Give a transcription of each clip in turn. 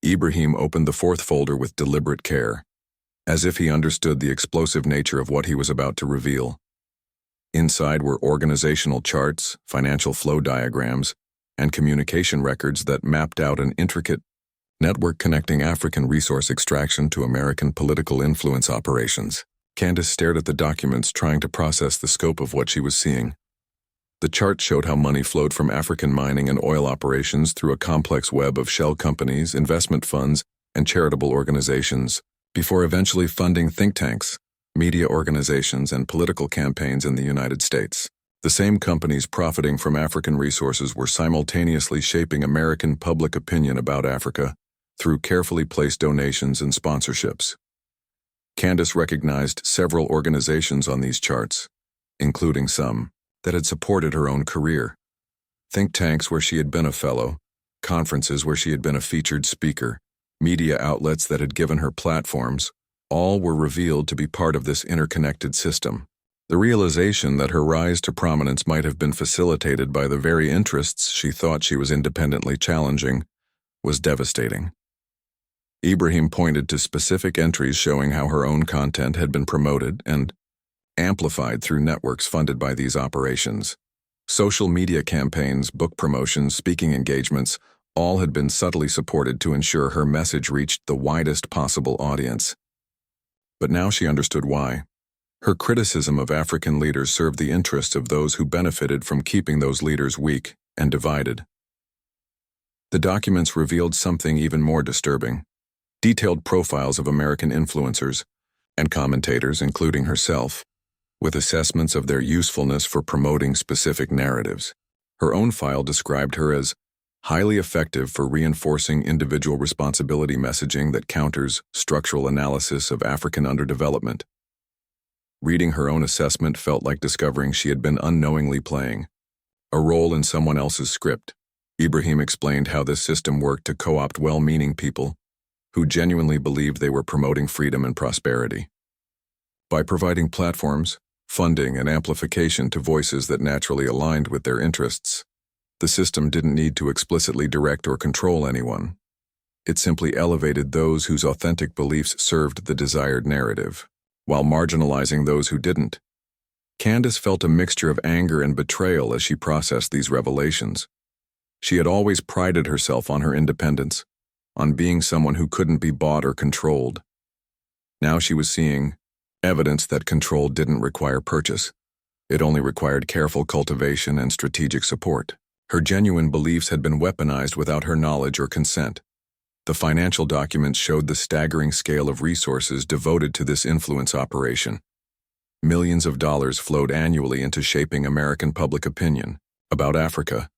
Ibrahim opened the fourth folder with deliberate care, as if he understood the explosive nature of what he was about to reveal. Inside were organizational charts, financial flow diagrams, and communication records that mapped out an intricate network connecting African resource extraction to American political influence operations. Candace stared at the documents, trying to process the scope of what she was seeing. The chart showed how money flowed from African mining and oil operations through a complex web of shell companies, investment funds, and charitable organizations, before eventually funding think tanks, media organizations, and political campaigns in the United States. The same companies profiting from African resources were simultaneously shaping American public opinion about Africa through carefully placed donations and sponsorships. Candace recognized several organizations on these charts, including some that had supported her own career. Think tanks where she had been a fellow, conferences where she had been a featured speaker, media outlets that had given her platforms, all were revealed to be part of this interconnected system. The realization that her rise to prominence might have been facilitated by the very interests she thought she was independently challenging was devastating. Ibrahim pointed to specific entries showing how her own content had been promoted and amplified through networks funded by these operations. Social media campaigns, book promotions, speaking engagements, all had been subtly supported to ensure her message reached the widest possible audience. But now she understood why. Her criticism of African leaders served the interests of those who benefited from keeping those leaders weak and divided. The documents revealed something even more disturbing: detailed profiles of American influencers and commentators, including herself, with assessments of their usefulness for promoting specific narratives. Her own file described her as highly effective for reinforcing individual responsibility messaging that counters structural analysis of African underdevelopment. Reading her own assessment felt like discovering she had been unknowingly playing a role in someone else's script. Ibrahim explained how this system worked to co-opt well-meaning people who genuinely believed they were promoting freedom and prosperity. By providing platforms, funding, and amplification to voices that naturally aligned with their interests, the system didn't need to explicitly direct or control anyone. It simply elevated those whose authentic beliefs served the desired narrative, while marginalizing those who didn't. Candace felt a mixture of anger and betrayal as she processed these revelations. She had always prided herself on her independence, on being someone who couldn't be bought or controlled. Now she was seeing evidence that control didn't require purchase. It only required careful cultivation and strategic support. Her genuine beliefs had been weaponized without her knowledge or consent. The financial documents showed the staggering scale of resources devoted to this influence operation. Millions of dollars flowed annually into shaping American public opinion about Africa,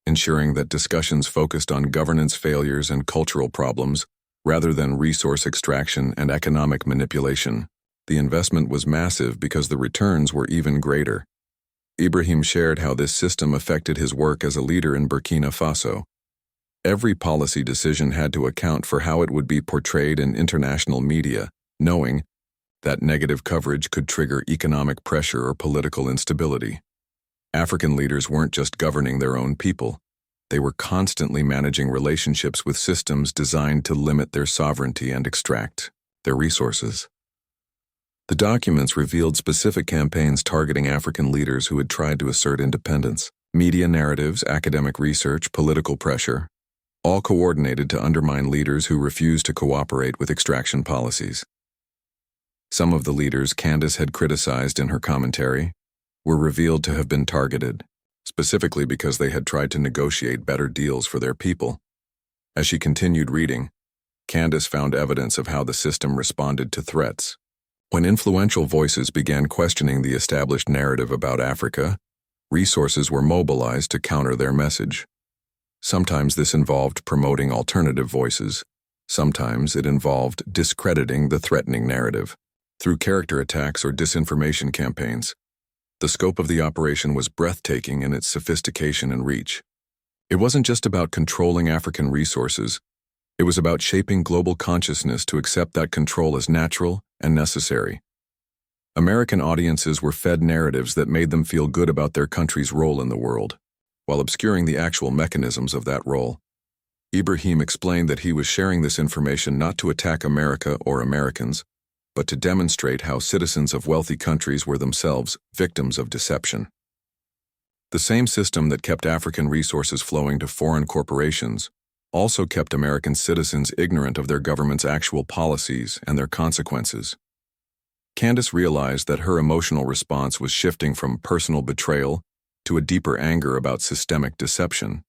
ensuring that discussions focused on governance failures and cultural problems rather than resource extraction and economic manipulation. The investment was massive because the returns were even greater. Ibrahim shared how this system affected his work as a leader in Burkina Faso. Every policy decision had to account for how it would be portrayed in international media, knowing that negative coverage could trigger economic pressure or political instability. African leaders weren't just governing their own people. They were constantly managing relationships with systems designed to limit their sovereignty and extract their resources. The documents revealed specific campaigns targeting African leaders who had tried to assert independence. Media narratives, academic research, political pressure, all coordinated to undermine leaders who refused to cooperate with extraction policies. Some of the leaders Candace had criticized in her commentary were revealed to have been targeted, specifically because they had tried to negotiate better deals for their people. As she continued reading, Candace found evidence of how the system responded to threats. When influential voices began questioning the established narrative about Africa, resources were mobilized to counter their message. Sometimes this involved promoting alternative voices. Sometimes it involved discrediting the threatening narrative through character attacks or disinformation campaigns. The scope of the operation was breathtaking in its sophistication and reach. It wasn't just about controlling African resources. It was about shaping global consciousness to accept that control as natural and necessary. American audiences were fed narratives that made them feel good about their country's role in the world, while obscuring the actual mechanisms of that role. Ibrahim explained that he was sharing this information not to attack America or Americans, but to demonstrate how citizens of wealthy countries were themselves victims of deception. The same system that kept African resources flowing to foreign corporations also kept American citizens ignorant of their government's actual policies and their consequences. Candace realized that her emotional response was shifting from personal betrayal to a deeper anger about systemic deception.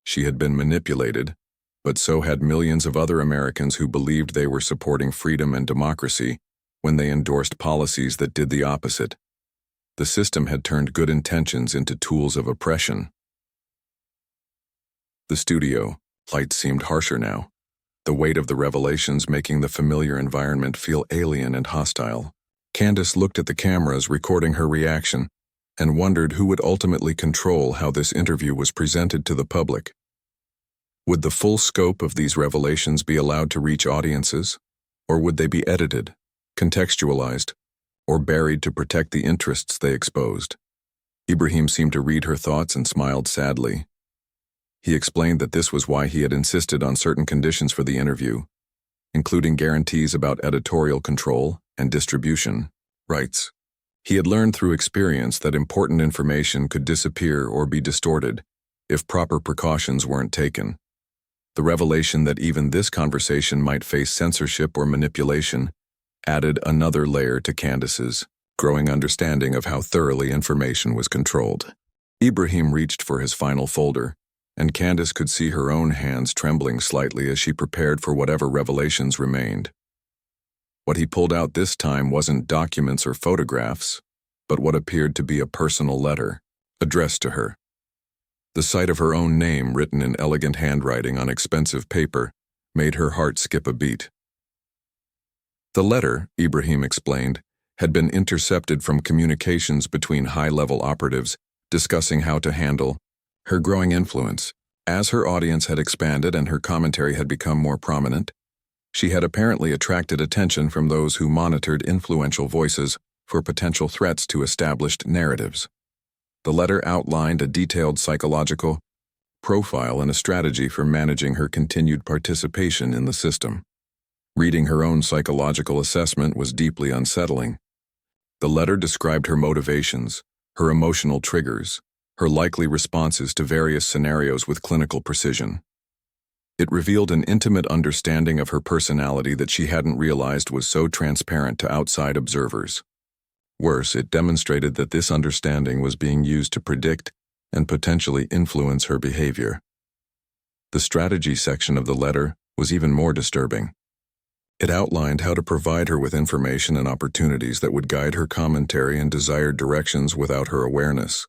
She had been manipulated, but so had millions of other Americans who believed they were supporting freedom and democracy when they endorsed policies that did the opposite. The system had turned good intentions into tools of oppression. The studio lights seemed harsher now, the weight of the revelations making the familiar environment feel alien and hostile. Candace looked at the cameras recording her reaction and wondered who would ultimately control how this interview was presented to the public. Would the full scope of these revelations be allowed to reach audiences, or would they be edited, contextualized, or buried to protect the interests they exposed? Ibrahim seemed to read her thoughts and smiled sadly. He explained that this was why he had insisted on certain conditions for the interview, including guarantees about editorial control and distribution rights. He had learned through experience that important information could disappear or be distorted if proper precautions weren't taken. The revelation that even this conversation might face censorship or manipulation added another layer to Candace's growing understanding of how thoroughly information was controlled. Ibrahim reached for his final folder, and Candace could see her own hands trembling slightly as she prepared for whatever revelations remained. What he pulled out this time wasn't documents or photographs, but what appeared to be a personal letter, addressed to her. The sight of her own name written in elegant handwriting on expensive paper made her heart skip a beat. The letter, Ibrahim explained, had been intercepted from communications between high-level operatives discussing how to handle her growing influence. As her audience had expanded and her commentary had become more prominent, she had apparently attracted attention from those who monitored influential voices for potential threats to established narratives. The letter outlined a detailed psychological profile and a strategy for managing her continued participation in the system. Reading her own psychological assessment was deeply unsettling. The letter described her motivations, her emotional triggers, her likely responses to various scenarios with clinical precision. It revealed an intimate understanding of her personality that she hadn't realized was so transparent to outside observers. Worse, it demonstrated that this understanding was being used to predict and potentially influence her behavior. The strategy section of the letter was even more disturbing. It outlined how to provide her with information and opportunities that would guide her commentary in desired directions without her awareness.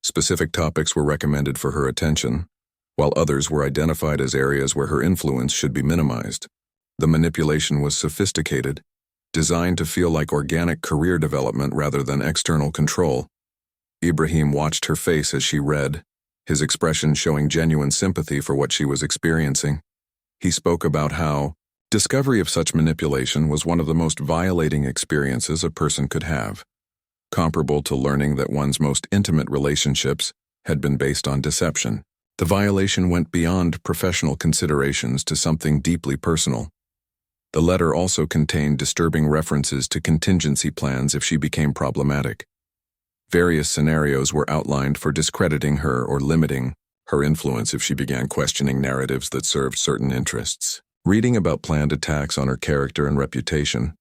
Specific topics were recommended for her attention, while others were identified as areas where her influence should be minimized. The manipulation was sophisticated, designed to feel like organic career development rather than external control. Ibrahim watched her face as she read, his expression showing genuine sympathy for what she was experiencing. He spoke about how discovery of such manipulation was one of the most violating experiences a person could have, comparable to learning that one's most intimate relationships had been based on deception. The violation went beyond professional considerations to something deeply personal. The letter also contained disturbing references to contingency plans if she became problematic. Various scenarios were outlined for discrediting her or limiting her influence if she began questioning narratives that served certain interests. Reading about planned attacks on her character and reputation,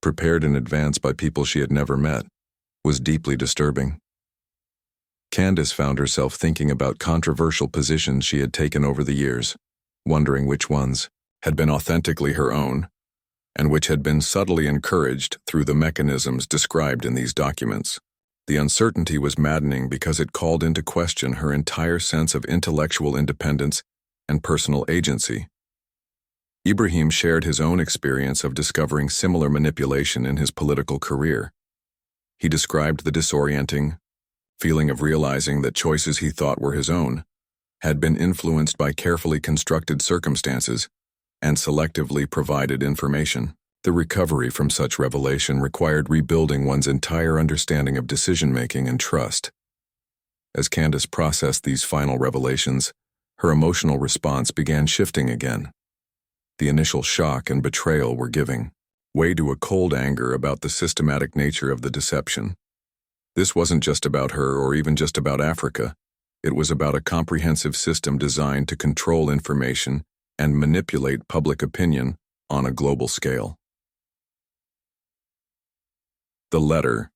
prepared in advance by people she had never met, was deeply disturbing. Candace found herself thinking about controversial positions she had taken over the years, wondering which ones had been authentically her own and which had been subtly encouraged through the mechanisms described in these documents. The uncertainty was maddening because it called into question her entire sense of intellectual independence and personal agency. Ibrahim shared his own experience of discovering similar manipulation in his political career. He described the disorienting feeling of realizing that choices he thought were his own had been influenced by carefully constructed circumstances and selectively provided information. The recovery from such revelation required rebuilding one's entire understanding of decision-making and trust. As Candace processed these final revelations, her emotional response began shifting again. The initial shock and betrayal were giving way to a cold anger about the systematic nature of the deception. This wasn't just about her or even just about Africa. It was about a comprehensive system designed to control information and manipulate public opinion on a global scale. The letter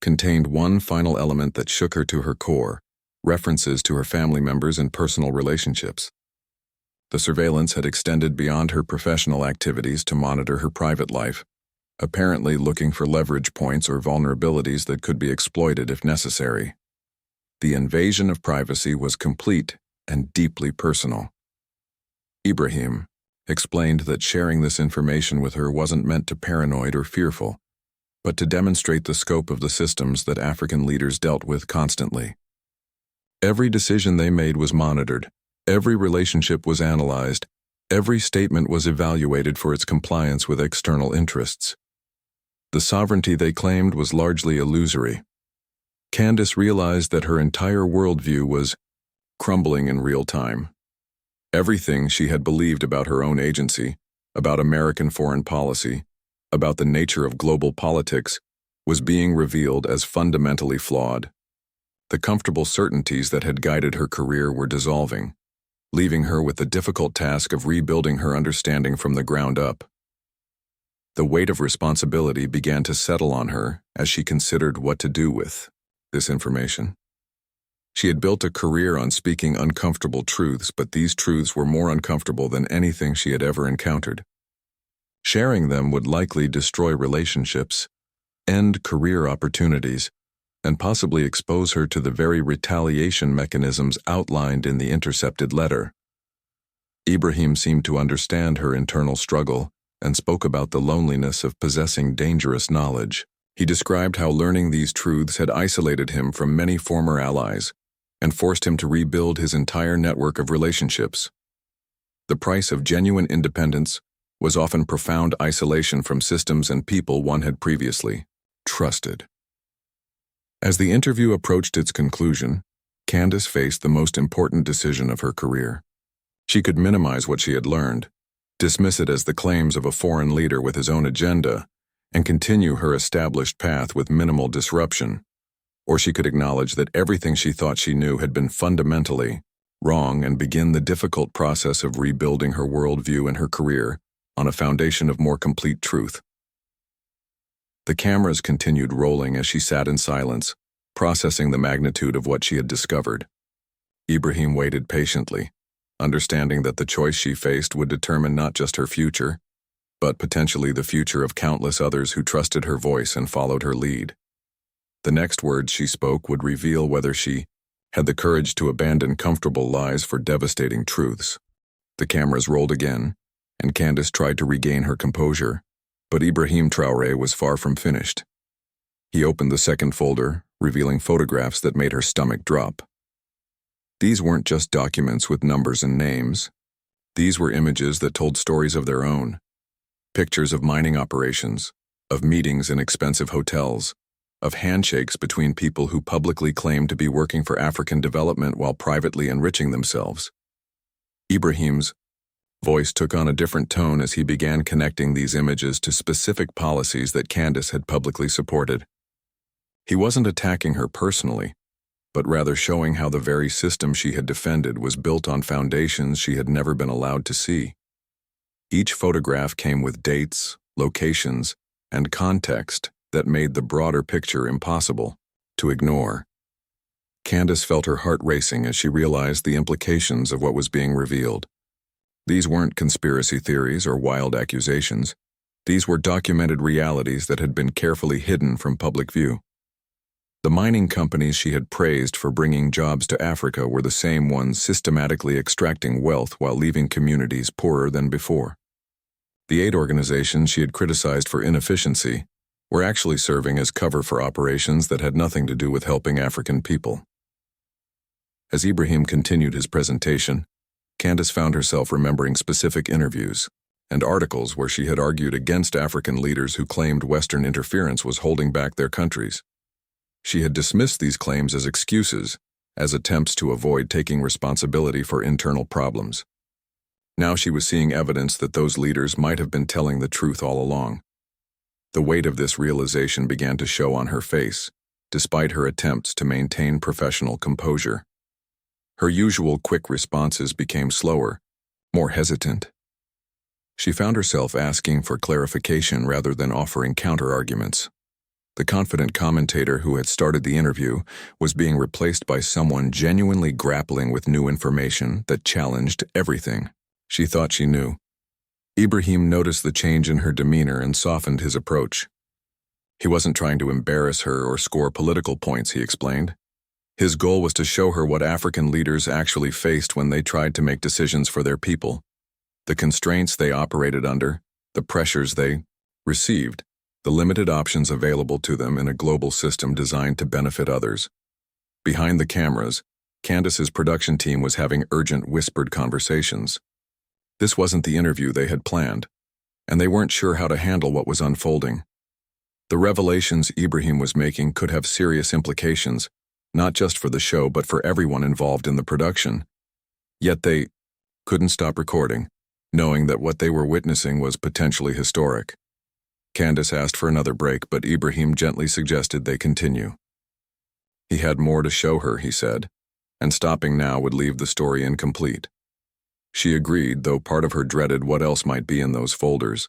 contained one final element that shook her to her core: references to her family members and personal relationships. The surveillance had extended beyond her professional activities to monitor her private life, apparently looking for leverage points or vulnerabilities that could be exploited if necessary. The invasion of privacy was complete and deeply personal. Ibrahim explained that sharing this information with her wasn't meant to paranoid or fearful, but to demonstrate the scope of the systems that African leaders dealt with constantly. Every decision they made was monitored, every relationship was analyzed, every statement was evaluated for its compliance with external interests. The sovereignty they claimed was largely illusory. Candace realized that her entire worldview was crumbling in real time. Everything she had believed about her own agency, about American foreign policy, about the nature of global politics, was being revealed as fundamentally flawed. The comfortable certainties that had guided her career were dissolving, leaving her with the difficult task of rebuilding her understanding from the ground up. The weight of responsibility began to settle on her as she considered what to do with this information. She had built a career on speaking uncomfortable truths, but these truths were more uncomfortable than anything she had ever encountered. Sharing them would likely destroy relationships, end career opportunities, and possibly expose her to the very retaliation mechanisms outlined in the intercepted letter. Ibrahim seemed to understand her internal struggle and spoke about the loneliness of possessing dangerous knowledge. He described how learning these truths had isolated him from many former allies and forced him to rebuild his entire network of relationships. The price of genuine independence was often profound isolation from systems and people one had previously trusted. As the interview approached its conclusion, Candace faced the most important decision of her career. She could minimize what she had learned, dismiss it as the claims of a foreign leader with his own agenda, and continue her established path with minimal disruption. Or she could acknowledge that everything she thought she knew had been fundamentally wrong and begin the difficult process of rebuilding her worldview and her career on a foundation of more complete truth. The cameras continued rolling as she sat in silence, processing the magnitude of what she had discovered. Ibrahim waited patiently, understanding that the choice she faced would determine not just her future, but potentially the future of countless others who trusted her voice and followed her lead. The next words she spoke would reveal whether she had the courage to abandon comfortable lies for devastating truths. The cameras rolled again, and Candace tried to regain her composure, but Ibrahim Traoré was far from finished. He opened the second folder, revealing photographs that made her stomach drop. These weren't just documents with numbers and names. These were images that told stories of their own. Pictures of mining operations, of meetings in expensive hotels, of handshakes between people who publicly claimed to be working for African development while privately enriching themselves. Ibrahim's voice took on a different tone as he began connecting these images to specific policies that Candace had publicly supported. He wasn't attacking her personally, but rather showing how the very system she had defended was built on foundations she had never been allowed to see. Each photograph came with dates, locations, and context that made the broader picture impossible to ignore. Candace felt her heart racing as she realized the implications of what was being revealed. These weren't conspiracy theories or wild accusations. These were documented realities that had been carefully hidden from public view. The mining companies she had praised for bringing jobs to Africa were the same ones systematically extracting wealth while leaving communities poorer than before. The aid organizations she had criticized for inefficiency were actually serving as cover for operations that had nothing to do with helping African people. As Ibrahim continued his presentation, Candace found herself remembering specific interviews and articles where she had argued against African leaders who claimed Western interference was holding back their countries. She had dismissed these claims as excuses as attempts to avoid taking responsibility for internal problems. Now she was seeing evidence that those leaders might have been telling the truth all along. The weight of this realization began to show on her face, despite her attempts to maintain professional composure. Her usual quick responses became slower, more hesitant. She found herself asking for clarification rather than offering counter-arguments. The confident commentator who had started the interview was being replaced by someone genuinely grappling with new information that challenged everything she thought she knew. Ibrahim noticed the change in her demeanor and softened his approach. He wasn't trying to embarrass her or score political points, he explained. His goal was to show her what African leaders actually faced when they tried to make decisions for their people, the constraints they operated under, the pressures they received, the limited options available to them in a global system designed to benefit others. Behind the cameras, Candace's production team was having urgent whispered conversations. This wasn't the interview they had planned, and they weren't sure how to handle what was unfolding. The revelations Ibrahim was making could have serious implications, not just for the show but for everyone involved in the production. Yet they couldn't stop recording, knowing that what they were witnessing was potentially historic. Candace asked for another break, but Ibrahim gently suggested they continue. He had more to show her, he said, and stopping now would leave the story incomplete. She agreed, though part of her dreaded what else might be in those folders.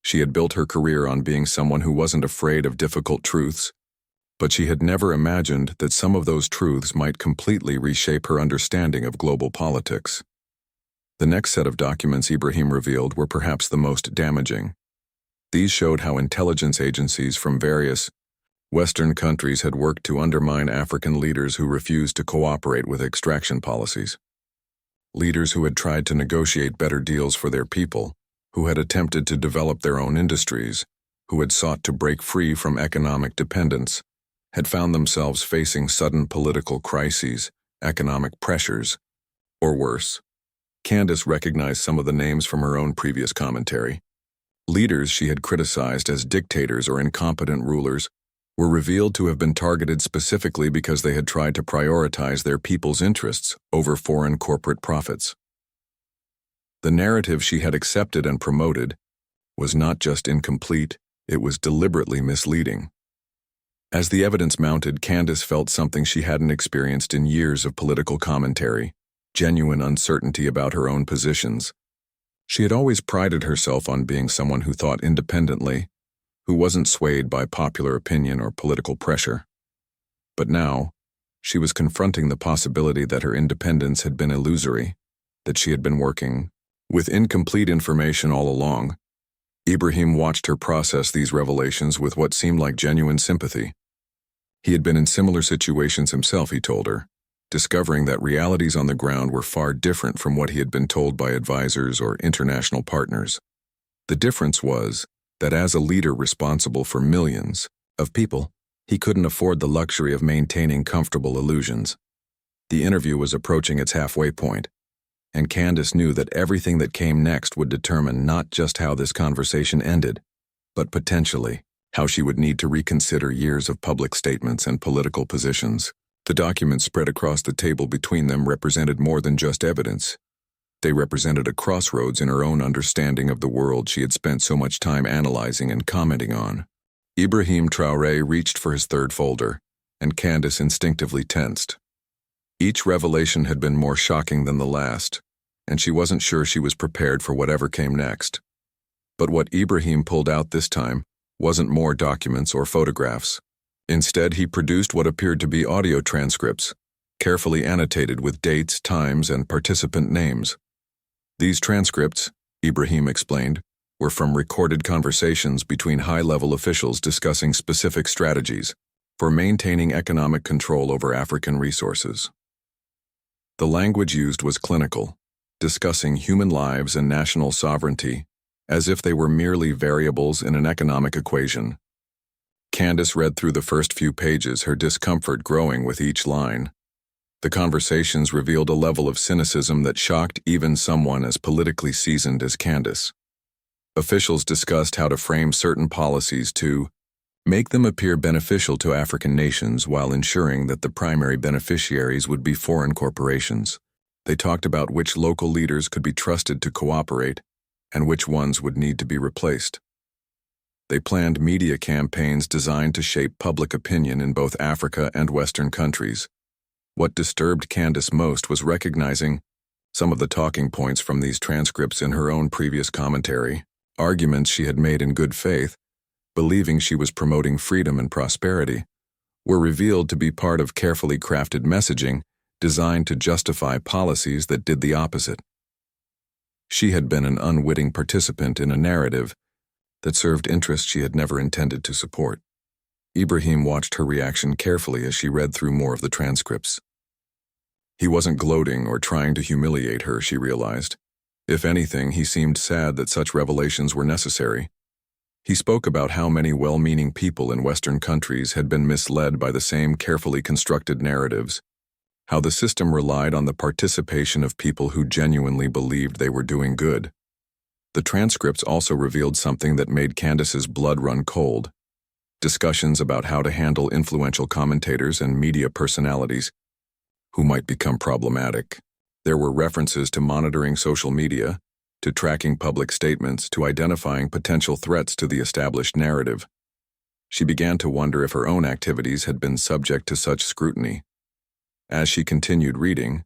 She had built her career on being someone who wasn't afraid of difficult truths, but she had never imagined that some of those truths might completely reshape her understanding of global politics. The next set of documents Ibrahim revealed were perhaps the most damaging. These showed how intelligence agencies from various Western countries had worked to undermine African leaders who refused to cooperate with extraction policies. Leaders who had tried to negotiate better deals for their people, who had attempted to develop their own industries, who had sought to break free from economic dependence, had found themselves facing sudden political crises, economic pressures, or worse. Candace recognized some of the names from her own previous commentary. Leaders she had criticized as dictators or incompetent rulers were revealed to have been targeted specifically because they had tried to prioritize their people's interests over foreign corporate profits. The narrative she had accepted and promoted was not just incomplete, it was deliberately misleading. As the evidence mounted, Candace felt something she hadn't experienced in years of political commentary, genuine uncertainty about her own positions. She had always prided herself on being someone who thought independently, who wasn't swayed by popular opinion or political pressure. But now, she was confronting the possibility that her independence had been illusory, that she had been working with incomplete information all along. Ibrahim watched her process these revelations with what seemed like genuine sympathy. He had been in similar situations himself, he told her, discovering that realities on the ground were far different from what he had been told by advisors or international partners. The difference was that as a leader responsible for millions of people, he couldn't afford the luxury of maintaining comfortable illusions. The interview was approaching its halfway point, and Candace knew that everything that came next would determine not just how this conversation ended, but potentially how she would need to reconsider years of public statements and political positions. The documents spread across the table between them represented more than just evidence. They represented a crossroads in her own understanding of the world she had spent so much time analyzing and commenting on. IBRAHIM TRAORÉ reached for his third folder, and Candace instinctively tensed. Each revelation had been more shocking than the last, and she wasn't sure she was prepared for whatever came next. But what Ibrahim pulled out this time wasn't more documents or photographs. Instead, he produced what appeared to be audio transcripts, carefully annotated with dates, times, and participant names. These transcripts, Ibrahim explained, were from recorded conversations between high-level officials discussing specific strategies for maintaining economic control over African resources. The language used was clinical, discussing human lives and national sovereignty as if they were merely variables in an economic equation. Candace read through the first few pages, her discomfort growing with each line. The conversations revealed a level of cynicism that shocked even someone as politically seasoned as Candace. Officials discussed how to frame certain policies to make them appear beneficial to African nations while ensuring that the primary beneficiaries would be foreign corporations. They talked about which local leaders could be trusted to cooperate and which ones would need to be replaced. They planned media campaigns designed to shape public opinion in both Africa and Western countries. What disturbed Candace most was recognizing some of the talking points from these transcripts in her own previous commentary, arguments she had made in good faith, believing she was promoting freedom and prosperity, were revealed to be part of carefully crafted messaging designed to justify policies that did the opposite. She had been an unwitting participant in a narrative that served interests she had never intended to support. Ibrahim watched her reaction carefully as she read through more of the transcripts. He wasn't gloating or trying to humiliate her, she realized. If anything, he seemed sad that such revelations were necessary. He spoke about how many well-meaning people in Western countries had been misled by the same carefully constructed narratives, how the system relied on the participation of people who genuinely believed they were doing good. The transcripts also revealed something that made Candace's blood run cold. Discussions about how to handle influential commentators and media personalities who might become problematic. There were references to monitoring social media, to tracking public statements, to identifying potential threats to the established narrative. She began to wonder if her own activities had been subject to such scrutiny. As she continued reading,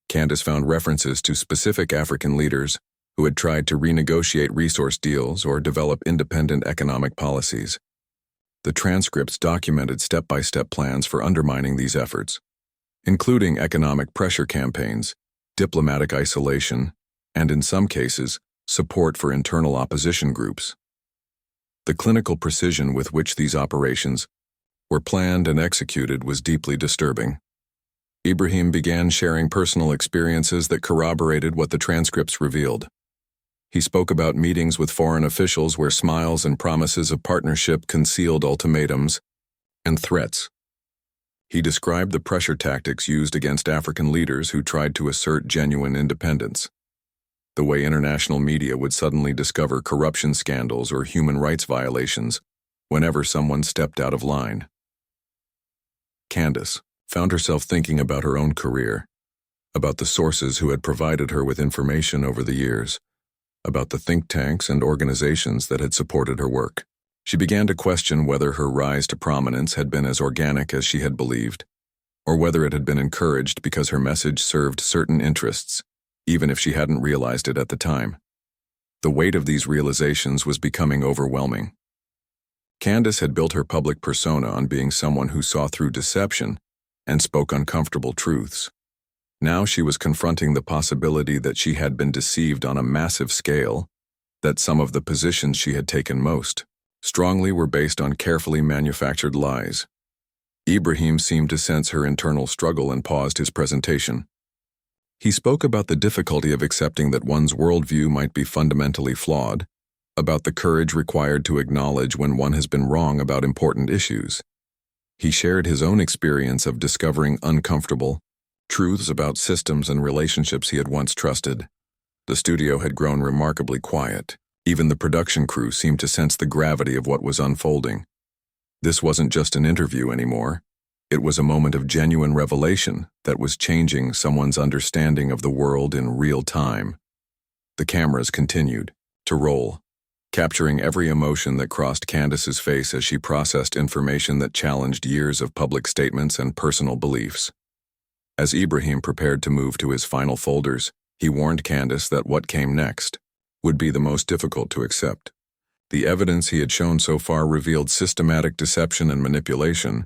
Candace found references to specific African leaders who had tried to renegotiate resource deals or develop independent economic policies. The transcripts documented step-by-step plans for undermining these efforts, including economic pressure campaigns, diplomatic isolation, and in some cases, support for internal opposition groups. The clinical precision with which these operations were planned and executed was deeply disturbing. Ibrahim began sharing personal experiences that corroborated what the transcripts revealed. He spoke about meetings with foreign officials where smiles and promises of partnership concealed ultimatums and threats. He described the pressure tactics used against African leaders who tried to assert genuine independence. The way international media would suddenly discover corruption scandals or human rights violations whenever someone stepped out of line. Candace found herself thinking about her own career, about the sources who had provided her with information over the years, about the think tanks and organizations that had supported her work. She began to question whether her rise to prominence had been as organic as she had believed, or whether it had been encouraged because her message served certain interests, even if she hadn't realized it at the time. The weight of these realizations was becoming overwhelming. Candace had built her public persona on being someone who saw through deception and spoke uncomfortable truths. Now she was confronting the possibility that she had been deceived on a massive scale, that some of the positions she had taken most strongly were based on carefully manufactured lies. Ibrahim seemed to sense her internal struggle and paused his presentation. He spoke about the difficulty of accepting that one's worldview might be fundamentally flawed, about the courage required to acknowledge when one has been wrong about important issues. He shared his own experience of discovering uncomfortable truths about systems and relationships he had once trusted. The studio had grown remarkably quiet. Even the production crew seemed to sense the gravity of what was unfolding. This wasn't just an interview anymore. It was a moment of genuine revelation that was changing someone's understanding of the world in real time. The cameras continued to roll, capturing every emotion that crossed Candace's face as she processed information that challenged years of public statements and personal beliefs. As Ibrahim prepared to move to his final folders, he warned Candace that what came next would be the most difficult to accept. The evidence he had shown so far revealed systematic deception and manipulation,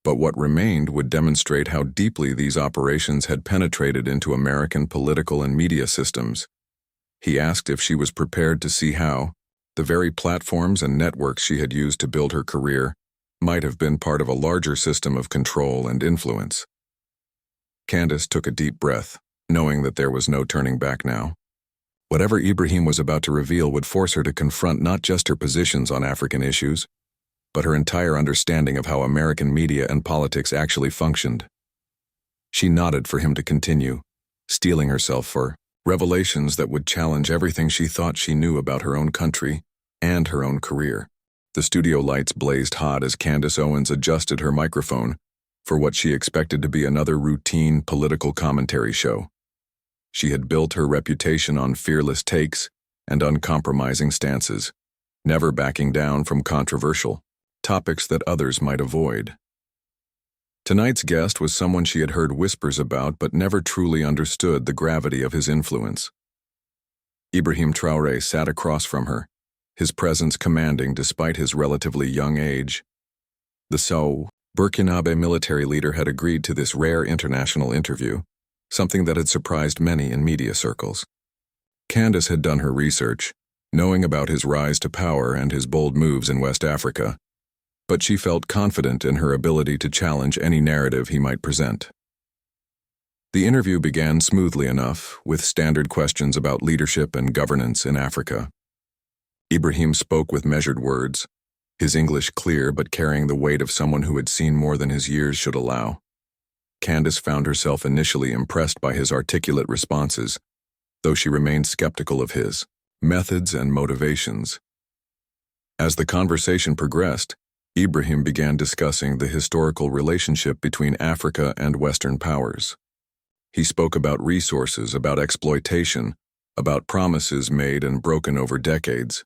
but what remained would demonstrate how deeply these operations had penetrated into American political and media systems. He asked if she was prepared to see how the very platforms and networks she had used to build her career might have been part of a larger system of control and influence. Candace took a deep breath, knowing that there was no turning back now. Whatever Ibrahim was about to reveal would force her to confront not just her positions on African issues, but her entire understanding of how American media and politics actually functioned. She nodded for him to continue, steeling herself for revelations that would challenge everything she thought she knew about her own country and her own career. The studio lights blazed hot as Candace Owens adjusted her microphone for what she expected to be another routine political commentary show. She had built her reputation on fearless takes and uncompromising stances, never backing down from controversial topics that others might avoid. Tonight's guest was someone she had heard whispers about but never truly understood the gravity of his influence. IBRAHIM Traoré sat across from her, his presence commanding despite his relatively young age. The Burkinabe military leader had agreed to this rare international interview, something that had surprised many in media circles. Candace had done her research, knowing about his rise to power and his bold moves in West Africa, but she felt confident in her ability to challenge any narrative he might present. The interview began smoothly enough, with standard questions about leadership and governance in Africa. IBRAHIM spoke with measured words, his English clear but carrying the weight of someone who had seen more than his years should allow. Candace found herself initially impressed by his articulate responses, though she remained skeptical of his methods and motivations. As the conversation progressed, IBRAHIM began discussing the historical relationship between Africa and Western powers. He spoke about resources, about exploitation, about promises made and broken over decades.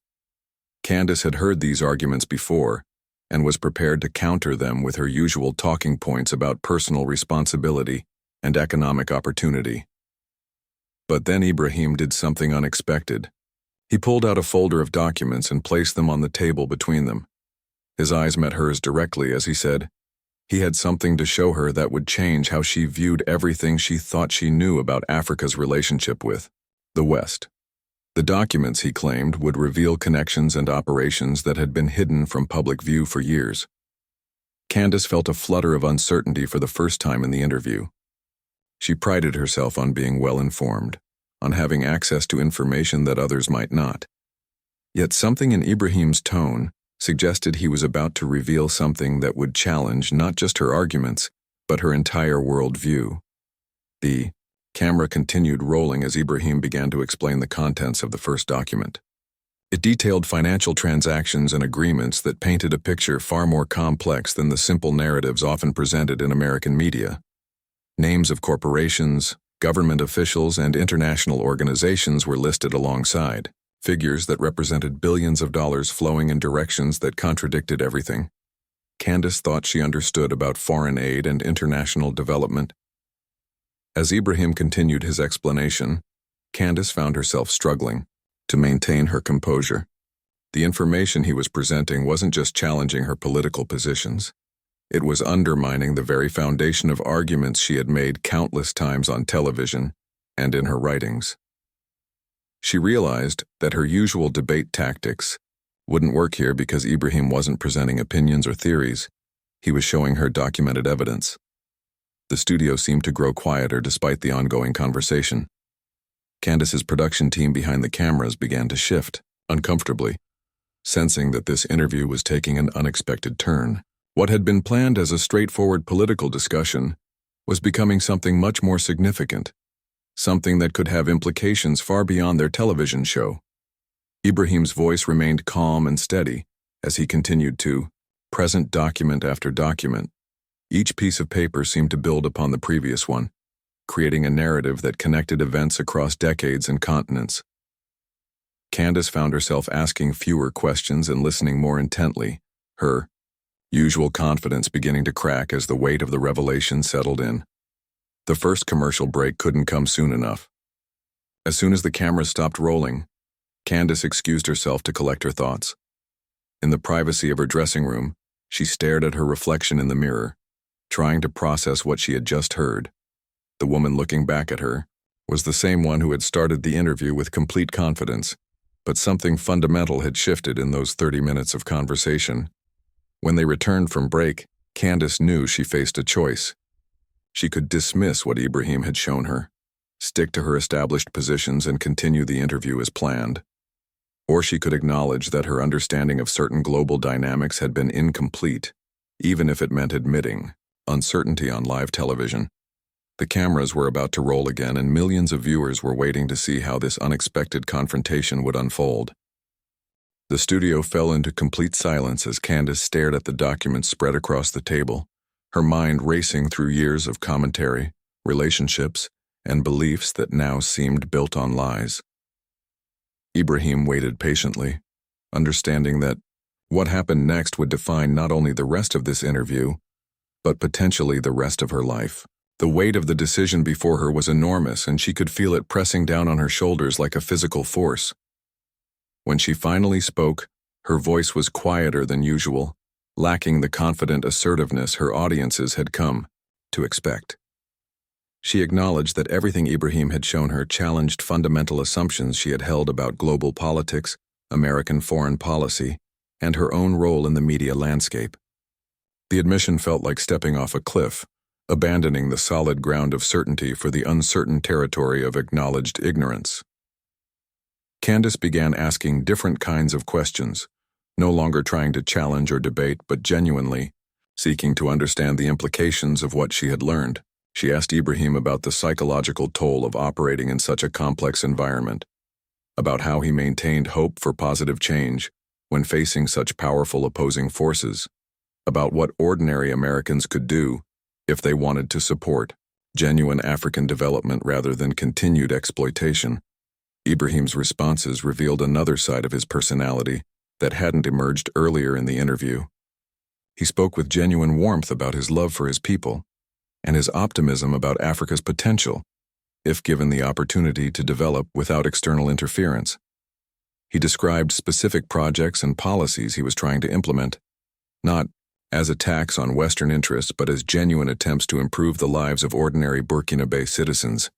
Candace had heard these arguments before and was prepared to counter them with her usual talking points about personal responsibility and economic opportunity. But then IBRAHIM did something unexpected. He pulled out a folder of documents and placed them on the table between them. His eyes met hers directly as he said, he had something to show her that would change how she viewed everything she thought she knew about Africa's relationship with the West. The documents, he claimed, would reveal connections and operations that had been hidden from public view for years. Candace felt a flutter of uncertainty for the first time in the interview. She prided herself on being well-informed, on having access to information that others might not. Yet something in IBRAHIM's tone suggested he was about to reveal something that would challenge not just her arguments, but her entire worldview. The camera continued rolling as IBRAHIM began to explain the contents of the first document. It detailed financial transactions and agreements that painted a picture far more complex than the simple narratives often presented in American media. Names of corporations, government officials, and international organizations were listed alongside, figures that represented billions of dollars flowing in directions that contradicted everything Candace thought she understood about foreign aid and international development. As IBRAHIM continued his explanation, Candace found herself struggling to maintain her composure. The information he was presenting wasn't just challenging her political positions. It was undermining the very foundation of arguments she had made countless times on television and in her writings. She realized that her usual debate tactics wouldn't work here because IBRAHIM wasn't presenting opinions or theories. He was showing her documented evidence. The studio seemed to grow quieter despite the ongoing conversation. Candace's production team behind the cameras began to shift, uncomfortably, sensing that this interview was taking an unexpected turn. What had been planned as a straightforward political discussion was becoming something much more significant, something that could have implications far beyond their television show. IBRAHIM's voice remained calm and steady as he continued to present document after document. Each piece of paper seemed to build upon the previous one, creating a narrative that connected events across decades and continents. Candace found herself asking fewer questions and listening more intently, her usual confidence beginning to crack as the weight of the revelation settled in. The first commercial break couldn't come soon enough. As soon as the camera stopped rolling, Candace excused herself to collect her thoughts. In the privacy of her dressing room, she stared at her reflection in the mirror, trying to process what she had just heard. The woman looking back at her was the same one who had started the interview with complete confidence, but something fundamental had shifted in those 30 minutes of conversation. When they returned from break, Candace knew she faced a choice. She could dismiss what IBRAHIM had shown her, stick to her established positions and continue the interview as planned. Or she could acknowledge that her understanding of certain global dynamics had been incomplete, even if it meant admitting uncertainty on live television. The cameras were about to roll again, and millions of viewers were waiting to see how this unexpected confrontation would unfold. The studio fell into complete silence as Candace stared at the documents spread across the table, her mind racing through years of commentary, relationships, and beliefs that now seemed built on lies. Ibrahim waited patiently, understanding that what happened next would define not only the rest of this interview, but potentially the rest of her life. The weight of the decision before her was enormous, and she could feel it pressing down on her shoulders like a physical force. When she finally spoke, her voice was quieter than usual, lacking the confident assertiveness her audiences had come to expect. She acknowledged that everything Ibrahim had shown her challenged fundamental assumptions she had held about global politics, American foreign policy, and her own role in the media landscape. The admission felt like stepping off a cliff, abandoning the solid ground of certainty for the uncertain territory of acknowledged ignorance. Candace began asking different kinds of questions, no longer trying to challenge or debate, but genuinely seeking to understand the implications of what she had learned. She asked Ibrahim about the psychological toll of operating in such a complex environment, about how he maintained hope for positive change when facing such powerful opposing forces, about what ordinary Americans could do if they wanted to support genuine African development rather than continued exploitation. Ibrahim's responses revealed another side of his personality that hadn't emerged earlier in the interview. He spoke with genuine warmth about his love for his people and his optimism about Africa's potential, if given the opportunity to develop without external interference. He described specific projects and policies he was trying to implement, not as attacks on Western interests, but as genuine attempts to improve the lives of ordinary Burkinabe citizens.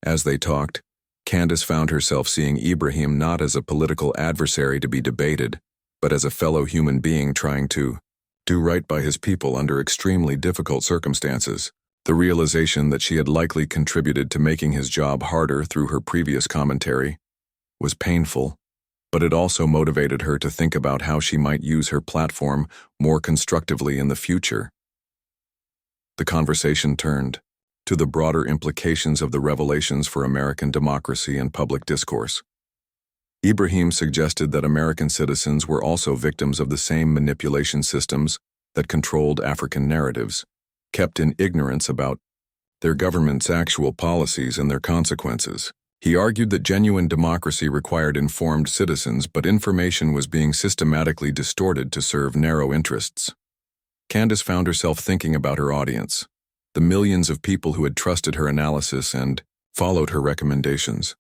As they talked, Candace found herself seeing Ibrahim not as a political adversary to be debated, but as a fellow human being trying to do right by his people under extremely difficult circumstances. The realization that she had likely contributed to making his job harder through her previous commentary was painful, but it also motivated her to think about how she might use her platform more constructively in the future. The conversation turned to the broader implications of the revelations for American democracy and public discourse. Ibrahim suggested that American citizens were also victims of the same manipulation systems that controlled African narratives, kept in ignorance about their government's actual policies and their consequences. He argued that genuine democracy required informed citizens, but information was being systematically distorted to serve narrow interests. Candace found herself thinking about her audience, the millions of people who had trusted her analysis and followed her recommendations.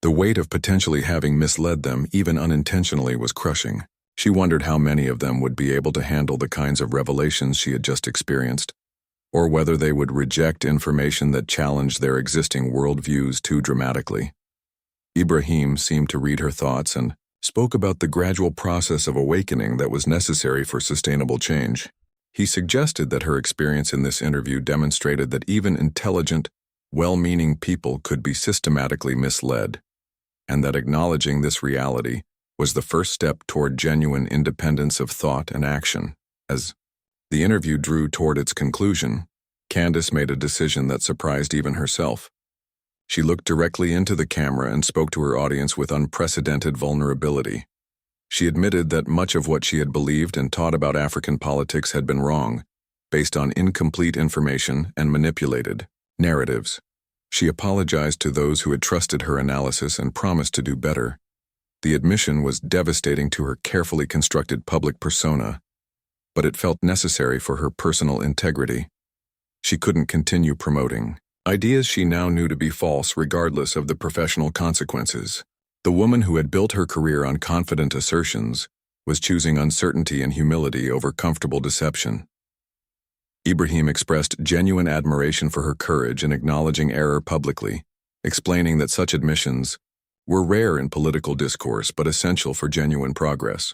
The weight of potentially having misled them, even unintentionally, was crushing. She wondered how many of them would be able to handle the kinds of revelations she had just experienced, or whether they would reject information that challenged their existing worldviews too dramatically. Ibrahim seemed to read her thoughts and spoke about the gradual process of awakening that was necessary for sustainable change. He suggested that her experience in this interview demonstrated that even intelligent, well-meaning people could be systematically misled, and that acknowledging this reality was the first step toward genuine independence of thought and action. As the interview drew toward its conclusion, Candace made a decision that surprised even herself. She looked directly into the camera and spoke to her audience with unprecedented vulnerability. She admitted that much of what she had believed and taught about African politics had been wrong, based on incomplete information and manipulated narratives. She apologized to those who had trusted her analysis and promised to do better. The admission was devastating to her carefully constructed public persona, but it felt necessary for her personal integrity. She couldn't continue promoting ideas she now knew to be false regardless of the professional consequences. The woman who had built her career on confident assertions was choosing uncertainty and humility over comfortable deception. Ibrahim expressed genuine admiration for her courage in acknowledging error publicly, explaining that such admissions were rare in political discourse but essential for genuine progress.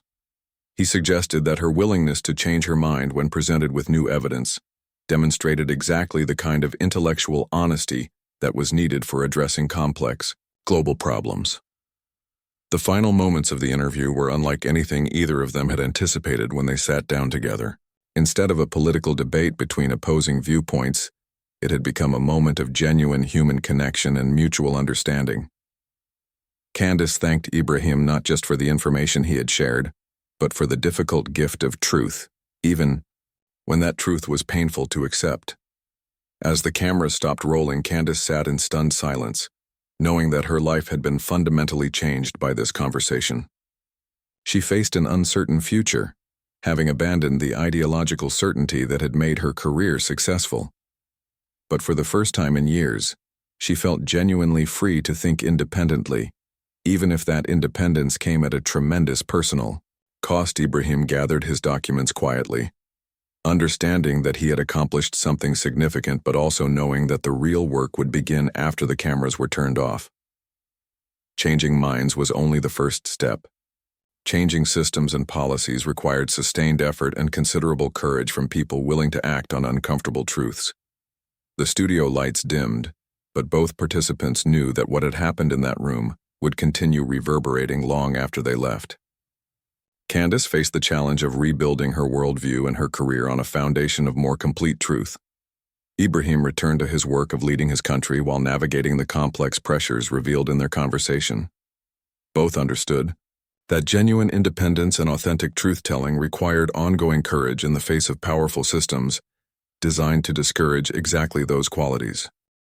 He suggested that her willingness to change her mind when presented with new evidence demonstrated exactly the kind of intellectual honesty that was needed for addressing complex, global problems. The final moments of the interview were unlike anything either of them had anticipated when they sat down together. Instead of a political debate between opposing viewpoints, it had become a moment of genuine human connection and mutual understanding. Candace thanked Ibrahim not just for the information he had shared, but for the difficult gift of truth, even when that truth was painful to accept. As the cameras stopped rolling, Candace sat in stunned silence, knowing that her life had been fundamentally changed by this conversation. She faced an uncertain future, having abandoned the ideological certainty that had made her career successful. But for the first time in years, she felt genuinely free to think independently, even if that independence came at a tremendous personal cost. Ibrahim gathered his documents quietly, understanding that he had accomplished something significant, but also knowing that the real work would begin after the cameras were turned off. Changing minds was only the first step. Changing systems and policies required sustained effort and considerable courage from people willing to act on uncomfortable truths. The studio lights dimmed, but both participants knew that what had happened in that room would continue reverberating long after they left. Candace faced the challenge of rebuilding her worldview and her career on a foundation of more complete truth. Ibrahim returned to his work of leading his country while navigating the complex pressures revealed in their conversation. Both understood that genuine independence and authentic truth-telling required ongoing courage in the face of powerful systems designed to discourage exactly those qualities.